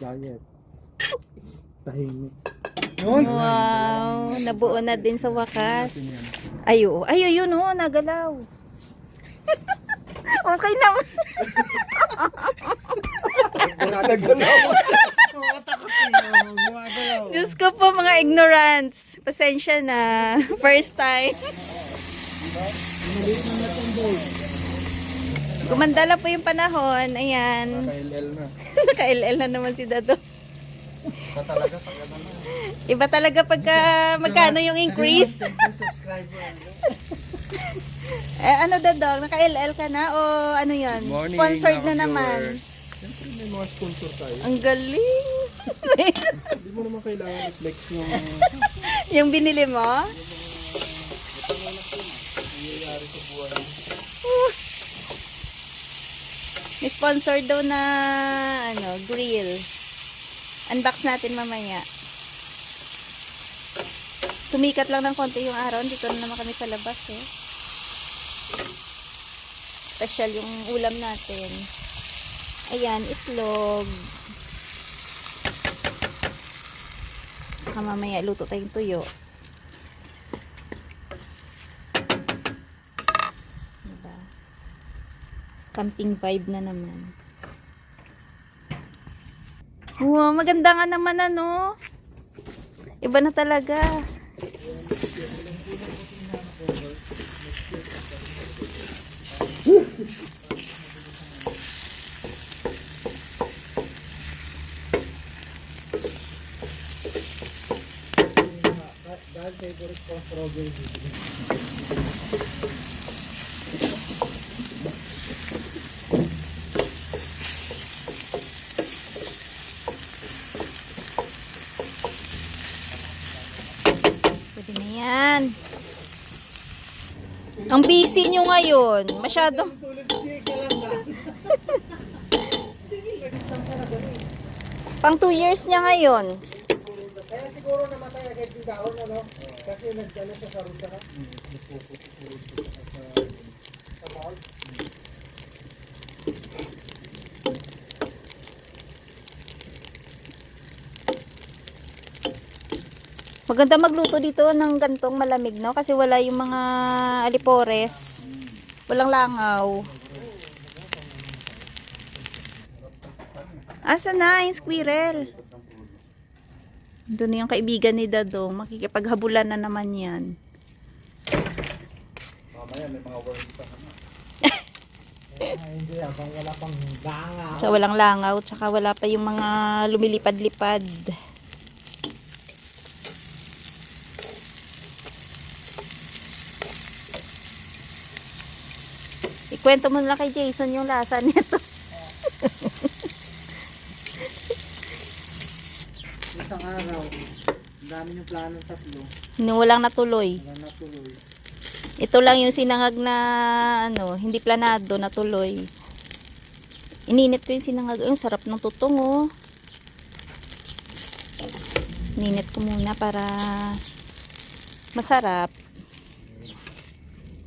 diet. Tahimik. Wow, nabuo na din sa wakas. Ay, oo. Ay, yun, oh, nagalaw. Okay naman. Diyos ko po, mga ignorants. Pasensya na. First time. Gumandala po yung panahon. Ayan. Naka-LL na. Naka-LL na naman si Dado. Iba talaga pag ano na. Iba talaga pagka magkano yung increase. Ano Dado? Naka-LL ka na? O ano yan? Morning, Sponsored na mga naman. Siyempre may mga sponsor tayo. Ang galing. Hindi mo naman kailangan i-flex yung Yung binili mo? nangyayari sa buhay. May sponsor daw na ano, grill. Unbox natin mamaya. Sumikat lang ng konti yung araw. Dito na naman kami sa labas eh. Special yung ulam natin. Ayan, itlog. Saka mamaya luto tayong tuyo. Diba? Camping vibe na naman. Wow, maganda nga naman ano. Iba na talaga. Dahil favorite ko strawberry. Pwede na yan. Ang busy nyo ngayon. Masyado. Pang 2 years niya ngayon. Kaya siguro namatay agad yung daon, ano? Kasi nagdala siya sa ruta na. Sa mall. Maganda magluto dito ng gantong malamig, no? Kasi wala yung mga alipores. Walang langaw. Asa na yung squirrel? Doon yung kaibigan ni Dadong. Makikipaghabulan na naman yan. Mamaya may mga worms pa naman. Hindi, abang wala pang langaw. So, walang langaw. Tsaka wala pa yung mga lumilipad-lipad. Ikwento mo lang kay Jason yung lasa nito. Isang araw, ang dami yung planong tatlo. Walang natuloy. Wala natuloy. Ito lang yung sinangag na ano, hindi planado, natuloy. Ininit ko yung sinangag. Yung sarap ng tutong, oh. Ininit ko muna para masarap.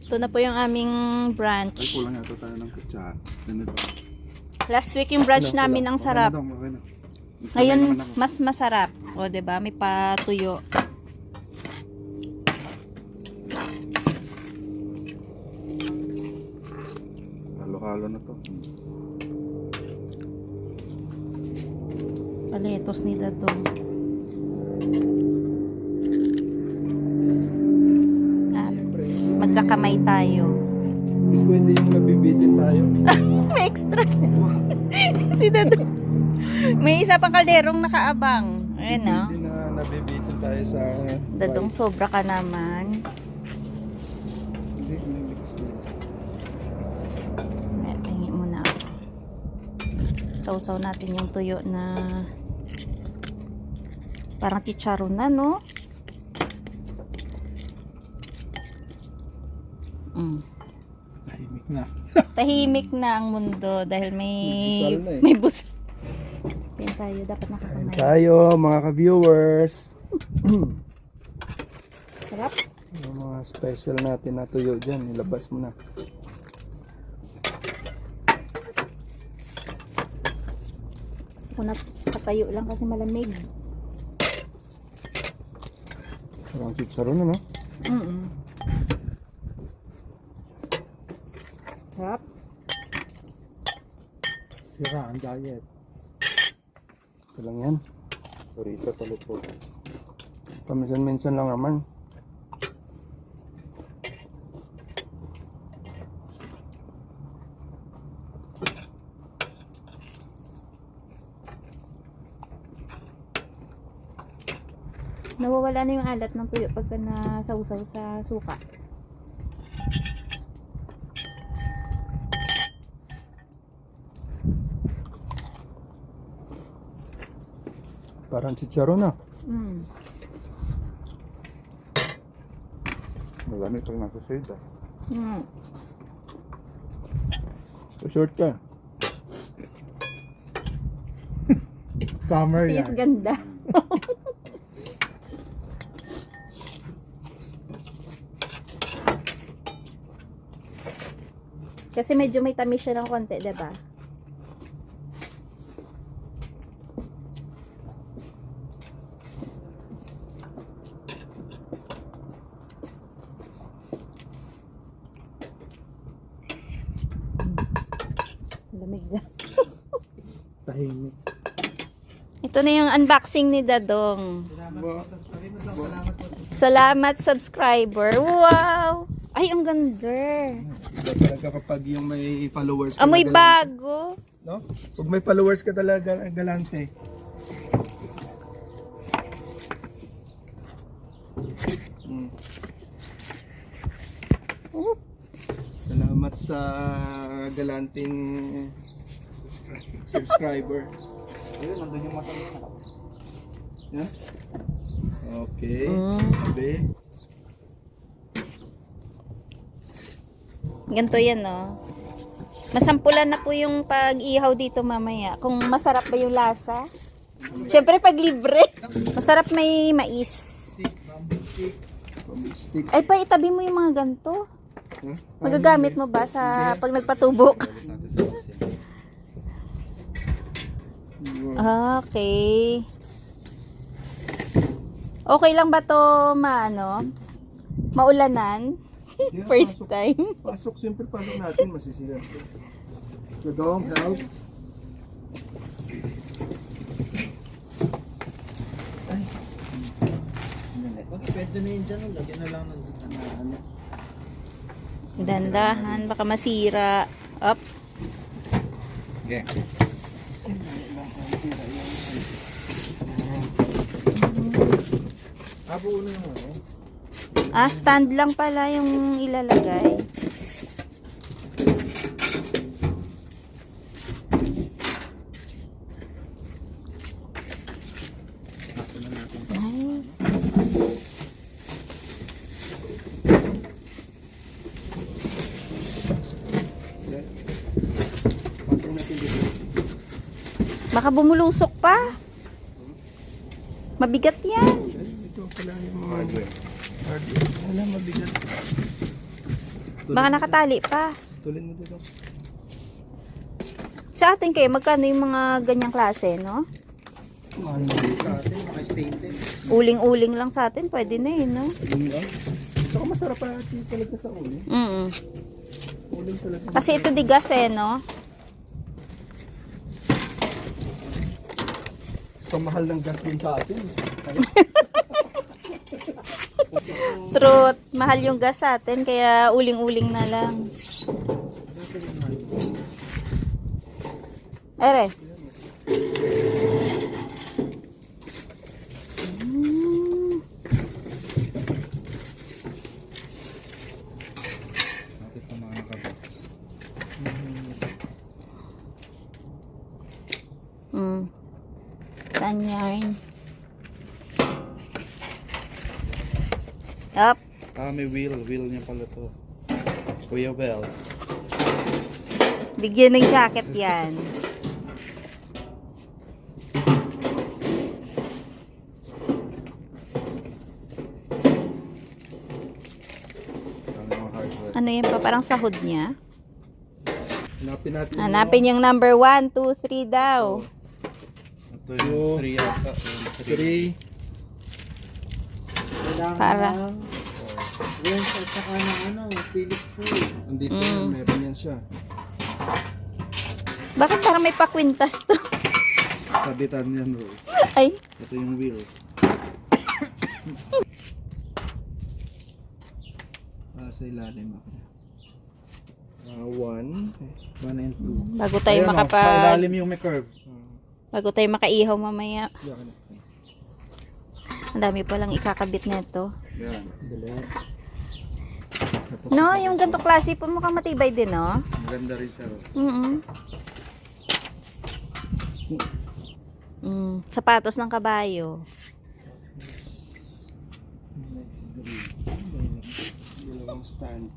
Ito na po yung aming brunch. Ay, kulang yata tayo ng kutsara. Ganito. Last week yung brunch namin ang sarap. Okay na. Ngayon, mas masarap. O, diba? May patuyo. Halo-halo na to. Paletos ni Dadong. At magkakamay tayo. Pwede yung nabibitin tayo. May extra. Si Dadong. May isa pang kalderong nakaabang. Ayan, no? Pwede na nabibitin tayo sa... Dadong, sobra ka naman. Hindi, nilikas na. Tingin muna ako. Sausaw natin yung tuyo na parang chicharon na, no? Tahimik na. Tahimik na ang mundo dahil Busal na eh. may bus. Yan tayo, dapat nakakamay. Tayo, mga ka-viewers. Sarap. Yung mga special natin na tuyo dyan, ilabas mo na. Gusto ko na Nakatayo lang kasi malamig. Parang chicharon na, no? Sarap. Sira ang diet. Ito lang yan. Orisa pala po. Paminsan-minsan lang naman. Nawawala na yung alat ng tuyo pagka nasawsaw sa suka. Parang chicharon na. Malamig pag nasa shade ah. So short ka. Camera Tis yan. ganda. Kasi medyo may tamis siya ng konti, diba? Lamig na. Tahimik. Ito na yung unboxing ni Dadong. Salamat subscriber. Wow! Ay, ang ganda. Iba talaga kapag yung may followers ka Amoy na galante, bago. no? Pag may followers ka talaga galante. Salamat sa galanting subscriber. Ayun, nandun yung mata mo. Yan. Okay. Sabi. Ganito yan, no? Masampulan na po yung pag-ihaw dito mamaya. Kung masarap ba yung lasa. Siyempre, pag libre. Masarap may mais. Stick. Ay, pa, itabi mo yung mga ganito. Huh? Magagamit mo ba sa pag nagpatubok? Okay. Okay lang ba to maulanan? Yeah, First pasok. time. Pasok, siyempre pasok natin, masisiyan. Gadong, help. Pwede na yun dyan. Lagyan na lang ng ano. Dandahan, baka masira. Up. Okay. Buo na yung ano. Stand lang pala yung ilalagay. Ay. Baka bumulusok pa. Mabigat yan. Ito pala yung mga hardware. Wala, mabigat. Baka nakatali pa. Tulin mo dito. Sa atin kayo, magkano yung mga ganyang klase, no? Sa atin, mga stainless. Uling-uling lang sa atin, pwede na yun, no? Saka masarap pa natin talaga sa uling. Uling talaga. Kasi ito digas no? Pamahal ng gas din sa atin. Truth, mahal yung gas sa atin, kaya uling-uling na lang. Ere. Saan yarn? Up. May wheel niya pala to. Kuya Bell. Bigyan ng jacket yan. Ano yan pa? Parang sahod niya. Hanapin natin. Hanapin yung number 1, 2, 3 daw. Ito yung 3 yata. Yung 3. 3. Kailangan Para. ng wrench at saka ng ano, Phillips screw. Andito yan, meron yan siya. Bakit parang may pakwintas to? Sabitan yan, Rose. Ay, Ito yung wheel. Sa ilalim ako. 1 and 2. bago tayo Ayun, oh, sa ilalim yung may curve. bago tayo makaihaw mamaya. Yan. Ang dami palang ikakabit nito. Yan. Delete. No, yung ganito klase po mukhang matibay din, no? Maganda rin siya, Rose. Sapatos ng kabayo. Next green. Dalawang stand.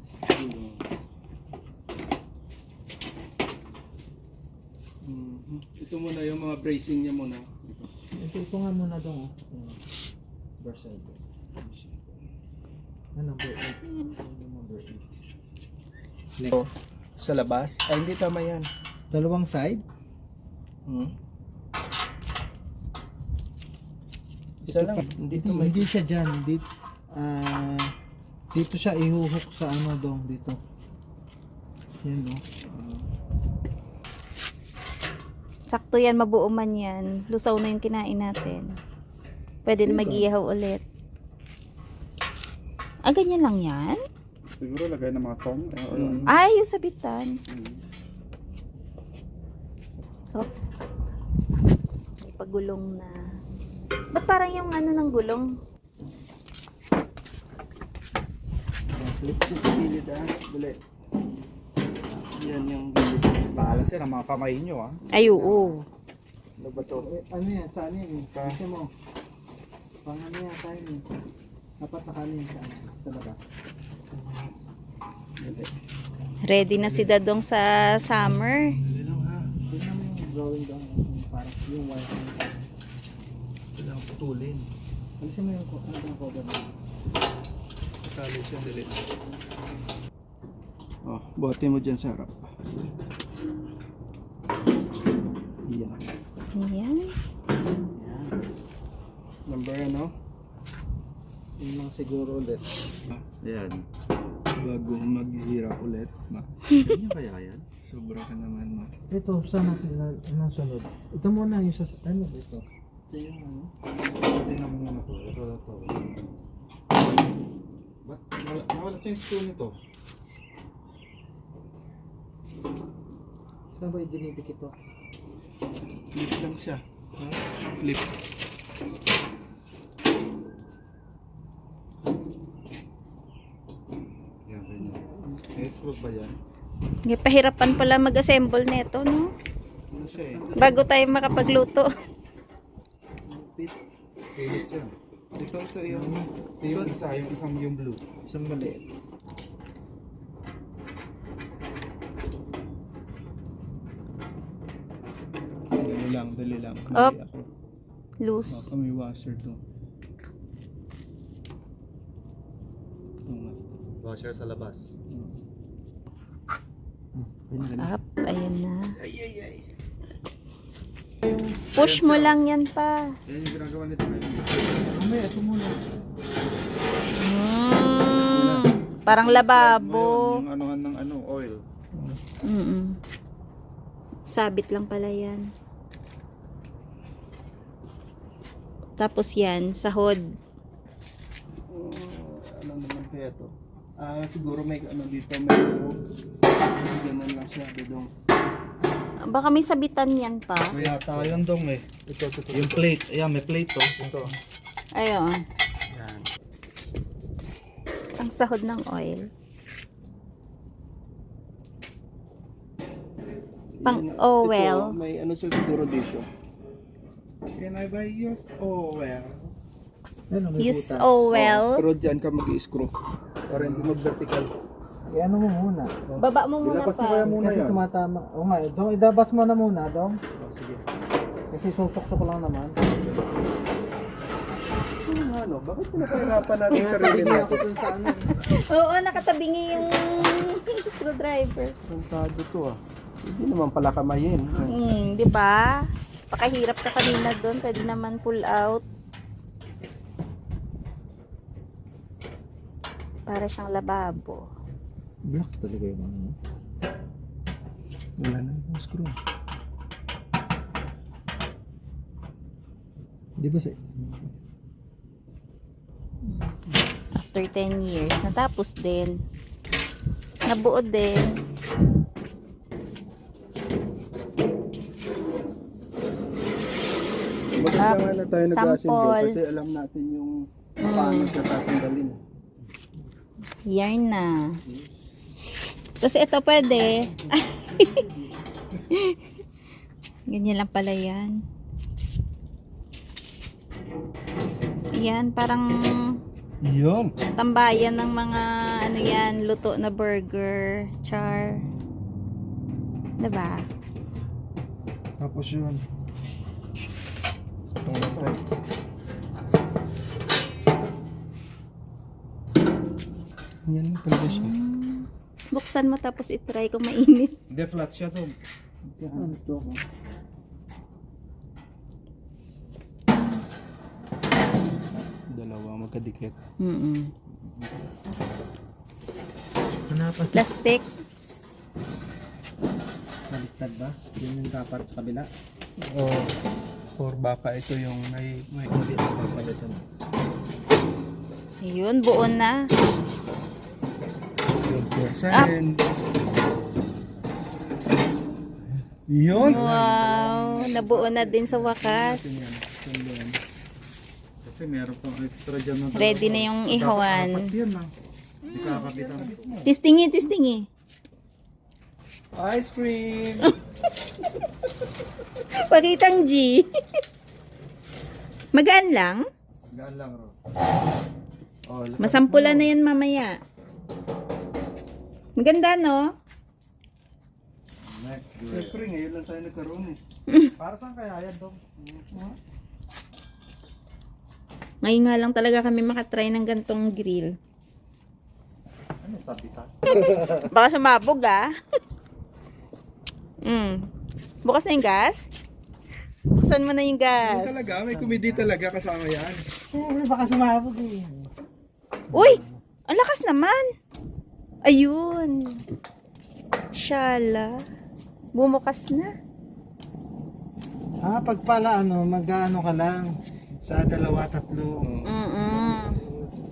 Ito muna yung mga bracing niya muna. Ito nga muna doon. Versal. Number 8. Number 8. Sa labas. Ay, hindi tama yan. Dalawang side? Isa lang. Hindi siya dyan. Dito siya ihuhook sa ano dong dito. Yan no. Sakto yan, mabuo man yan. Lusaw na yung kinain natin. Pwede na mag-ihaw ulit. Ah, ganyan lang yan? Siguro lagay ng mga tong. Ay, yung sabitan. Oh. May pagulong na. Ba't parang yung ano ng gulong? Flip sa gilid Dali. Yan yung gilid. Maalas yan ang mga kamay nyo, ah. Ay, oo. Ano ba to? Ano yan? Saan yan eh? Kasi mo. Pang ano yan tayo eh. Dapat nakalin sa labas. Ready na si Dadong sa summer. Tingnan mo yung drawing doon. Parang yung wire. Kailangan putulin. Alisin mo yung cover mo. Kasali siya, dali. Oh, bote mo dyan sa harap. Yan. Ayan. Number ano? Yun lang siguro ulit. Ayan. Bago maghihirap ulit. Ganyan kaya yan? Sobra ka naman, ma. Ito, saan natin na sunod? Ito muna yung sa ano dito. Ito yung ano? Tingnan mo muna to. Ito. Ba't nawala sa yung screw nito? Saan ba idinitik ito? Flip lang siya. Flip. Yan, ganyan. May screw ba yan? Pahirapan pala mag-assemble nito, no? Ano siya eh? Bago tayo makapagluto. Philips yan. Ito yung isa, yung isang yung blue. Isang maliit. Dali lang. Up. Mali ako. Loose. Baka may washer to. Washer sa labas. Up. Ayan na. Ay. Push mo lang yan pa. Yan yung ginagawa nito ngayon. Mamaya, ito muna. Parang lababo. Yung anuhan ng ano, oil. Sabit lang pala yan. Tapos yan, sahod. Ano naman kaya to? Siguro may ano dito, may ganun lang siya, didong. Baka may sabitan yan pa. Kaya tayo dong eh. Yung plate. Ayan, may plate to. Ito. Ayun. Yan. Ang sahod ng oil. Pang oil. Ito, may ano siya siguro dito. Can I buy yours? Oh, well. Ano, may Use butas. oil. Pero dyan ka mag-i-screw. Para hindi mag-vertical. Ano mo muna. Baba mo muna Ilapas mo pa. kaya muna Kasi yan. tumatama. O nga, dong, idabas mo na muna, dong. Sige. Kasi susok-sok lang naman. Ano? Bakit pinapahirapan natin yung sarili Hindi ako natin? dun sa ano. Oo, nakatabingi yung screwdriver. Santado to ah. Hindi naman pala kamayin. Di ba? Pakahirap ka kanina doon. Pwede naman pull out. Para siyang lababo. Black talaga yung ano. Wala na yung screw. Di ba sa... After 10 years, natapos din. Nabuo din. Maganda na tayo nag-assemble sample. kasi alam natin yung paano siya tatanggalin. Yarn na. Kasi ito pwede. Ganyan lang pala yan. Yan, parang Yun. tambayan ng mga ano yan, luto na burger, char. Diba? Tapos yun. Yan talaga siya. Buksan mo tapos itry kung mainit. Hindi, flat siya to. Ano to? Dalawa magkadikit. Hanapan. Plastic. Baliktad ba? Yun yung dapat sa kabila. Oh, or baka ito yung may Hindi ako palitan. Yun, buo na. Saan? Yun. Wow, nabuo na din sa wakas. Kasi meron pang extra dyan na Ready na yung ihawan. Dapat yan na. Hindi kakapitan. Tistingi, tistingi. Ice cream. Pakitang G. Magaan lang. Gaan lang, Ro. Oh, Masampulan na yan mamaya. Maganda, no? next. Siyempre, ngayon lang tayo nagkaroon eh. Para saan kaya yan, Dong? Ngayon nga lang talaga kami makatry ng gantong grill. Ano, sabitan? Baka sumabog, ah. Bukas na yung gas? Buksan mo na yung gas. Talaga, may komedi talaga kasama yan. Baka sumabog eh. Uy! Ang lakas naman! Ayun! Shala. Bumukas na. Pag pala mag-ano ka lang. Sa 2, 3.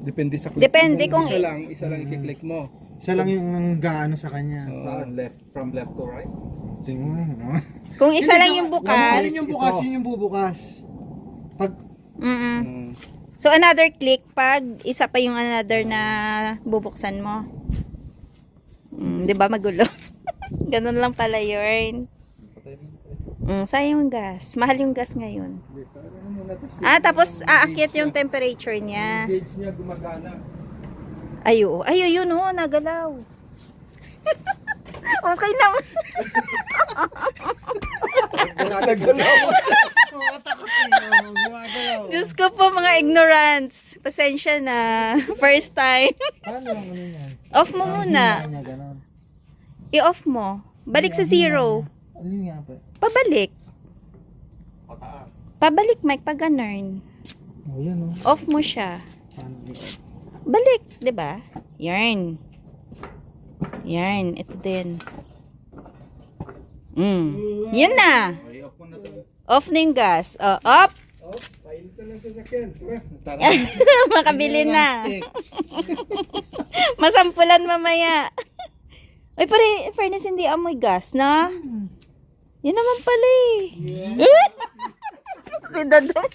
Depende sa Depende kung isa lang i-click mo. Isa lang yung gaano sa kanya. Saan? Left, from left to right? Tingnan mo. Kung isa lang yung bukas. Yun yung bukas, yun yung bubukas. Pag So another click pag isa pa yung another na bubuksan mo. 'Di ba magulo? Ganun lang pala yun. Sayang yung gas. Mahal yung gas ngayon. Tapos aakyat yung temperature niya. Gauge niya gumagana. Ayo, yun oh, nagalaw. Okay naman. Diyos ko po mga ignorance. Pasensya na. First time. Paano ang ano yan? Off mo muna. Niya, ganon. I-off mo. Balik sa zero. Alin nga pa? Pabalik. Pataas. Pabalik, Mike, pag ganun. Oh, yan oh. Off mo siya. Paano? Balik, 'di ba? Yarn. Yarn, ito din. Yan na. Okay, off mo na to. Off na yung gas. Off. Pail ka lang sa sakyan. Makabili na. Masampulan mamaya. Uy, pare, fairness, hindi amoy gas, na? Yan naman pala eh. Si Dodong.